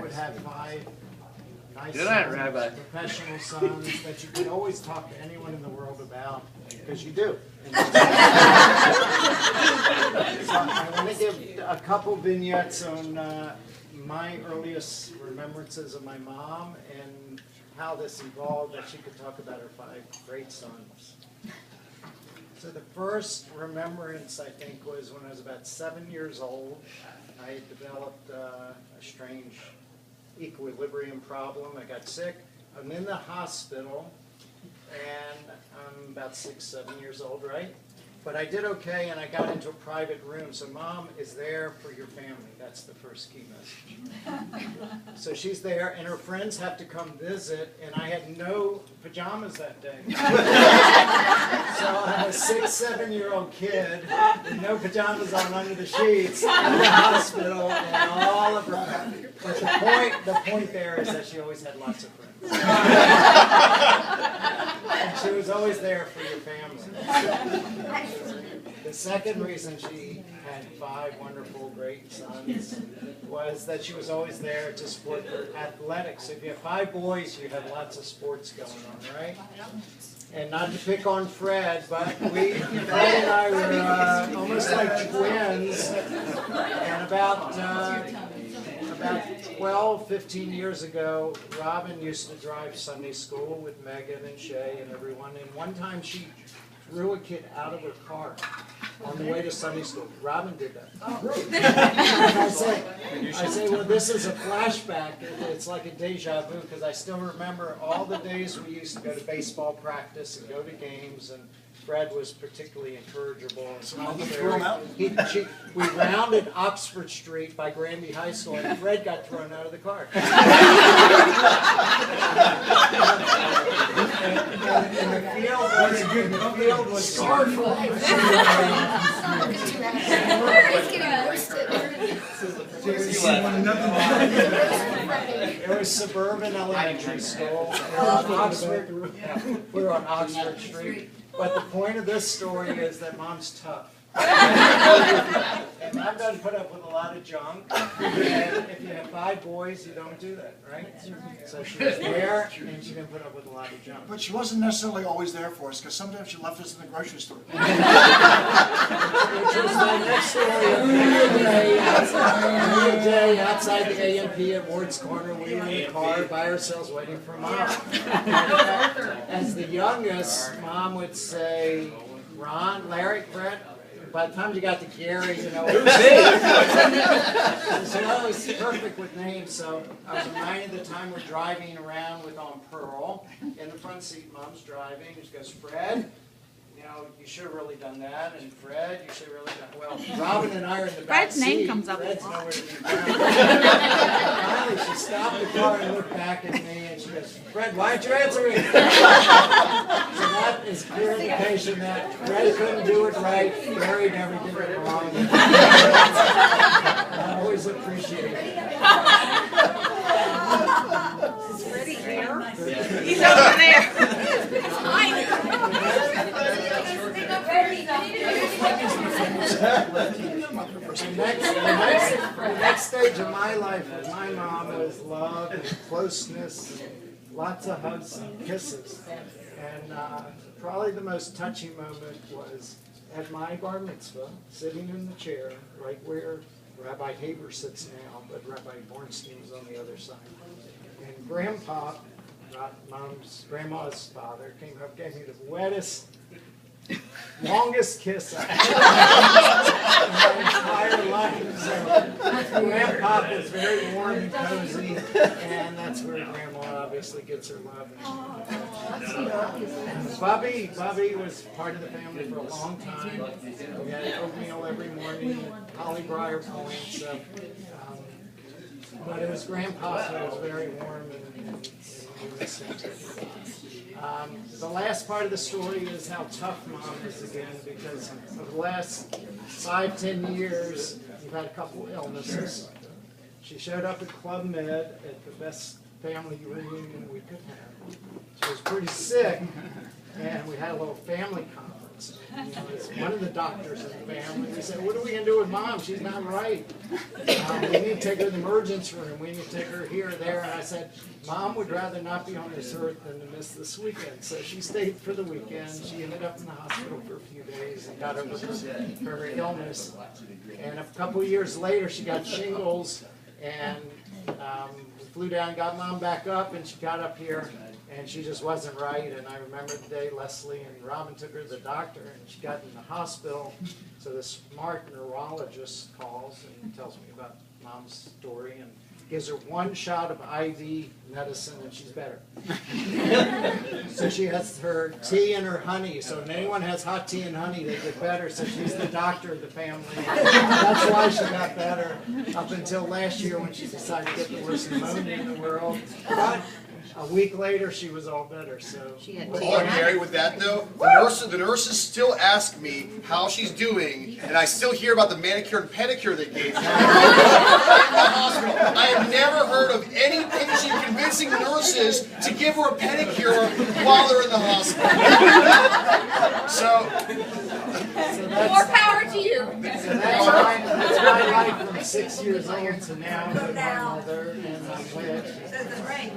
would have 5 nice Good night, sons, Rabbi. professional sons that you could always talk to anyone in the world about, because you do. So I want to give a couple vignettes on my earliest remembrances of my mom and how this evolved, that she could talk about her 5 great sons. So the first remembrance, I think, was when I was about 7 years old. I had developed a strange equilibrium problem. I got sick. I'm in the hospital, and I'm about 6, 7 years old, right? But I did okay, and I got into a private room. So Mom is there for your family. That's the first key message. So she's there, and her friends have to come visit, and I had no pajamas that day. So I'm a 6, 7-year-old kid with no pajamas on under the sheets in the hospital, and all of her. But the point there is that she always had lots of friends. And she was always there for your family. The second reason she had 5 wonderful, great sons was that she was always there to support their athletics. If you have 5 boys, you have lots of sports going on, right? And not to pick on Fred, but Fred and I were almost like twins. And about 12, 15 years ago, Robin used to drive Sunday school with Megan and Shay and everyone. And one time she threw a kid out of her car on the way to Sunday school. Robin did that. I say, well, this is a flashback. It's like a deja vu, because I still remember all the days we used to go to baseball practice and go to games, and Fred was particularly incorrigible. And we rounded Oxford Street by Granby High School, and Fred got thrown out of the car. And the field was scarred for life. It was suburban elementary school. We were on Oxford Street. But the point of this story is that Mom's tough. And Mom doesn't put up with a lot of junk. And if you have 5 boys, you don't do that, right? So she was there, and she didn't put up with a lot of junk. But she wasn't necessarily always there for us, because sometimes she left us in the grocery store. Which was my next story. Another day outside the A&P at Ward's Corner, we were in the car by ourselves waiting for Mom. As the youngest, Mom would say, Ron, Larry, Brett. By the time you got to Gary, you know, it was perfect with names. So I was reminded the time we're driving around with Pearl in the front seat. Mom's driving. She goes, Fred, you know, you should have really done that. And Fred, you should have really done well. Robin and I are in the back seat. Fred's name comes up. Fred's nowhere to be found. Finally, she stopped the car and looked back at me, and she goes, Fred, why aren't you answering? So that is clear indication that Fred couldn't do it right. Gary never did it wrong. I always appreciate it. Is Freddie here? He's over there. The next stage of my life with my mom was love and closeness, lots of hugs and kisses. And probably the most touching moment was at my bar mitzvah, sitting in the chair, right where Rabbi Haber sits now, but Rabbi Bornstein was on the other side. And Grandpa, Mom's grandma's father, came up, gave me the wettest, longest kiss I've had in my entire life. So Grandpa was very warm and cozy, and that's where Grandma obviously gets her love. Bubby was part of the family for a long time. We had oatmeal every morning at Holly Briar Point. So, but it was Grandpa who was very warm and the last part of the story is how tough Mom is again, because of the last 5-10 years, we've had a couple illnesses. She showed up at Club Med at the best family reunion we could have. She was pretty sick, and we had a little family conference. So, it's one of the doctors in the family. We said, what are we going to do with Mom? She's not right. We need to take her to the emergency room. We need to take her here or there. And I said, Mom would rather not be on this earth than to miss this weekend. So she stayed for the weekend. She ended up in the hospital for a few days and got over her illness. And a couple of years later, she got shingles, and we flew down, got Mom back up, and she got up here, and she just wasn't right. And I remember the day Leslie and Robin took her to the doctor, and she got in the hospital. So the smart neurologist calls and tells me about Mom's story, and gives her one shot of IV medicine, and she's better. So she has her tea and her honey. So when anyone has hot tea and honey, they get better. So she's the doctor of the family. That's why she got better up until last year when she decided to get the worst pneumonia in the world. But a week later, she was all better. So All I'm married with that though, the nurses still ask me how she's doing, and I still hear about the manicure and pedicure they gave her in the hospital. I have never heard of any patient convincing nurses to give her a pedicure while they're in the hospital. So More power to you. So that's my life from 6 years old to now with my mother, and I'm glad. That's right.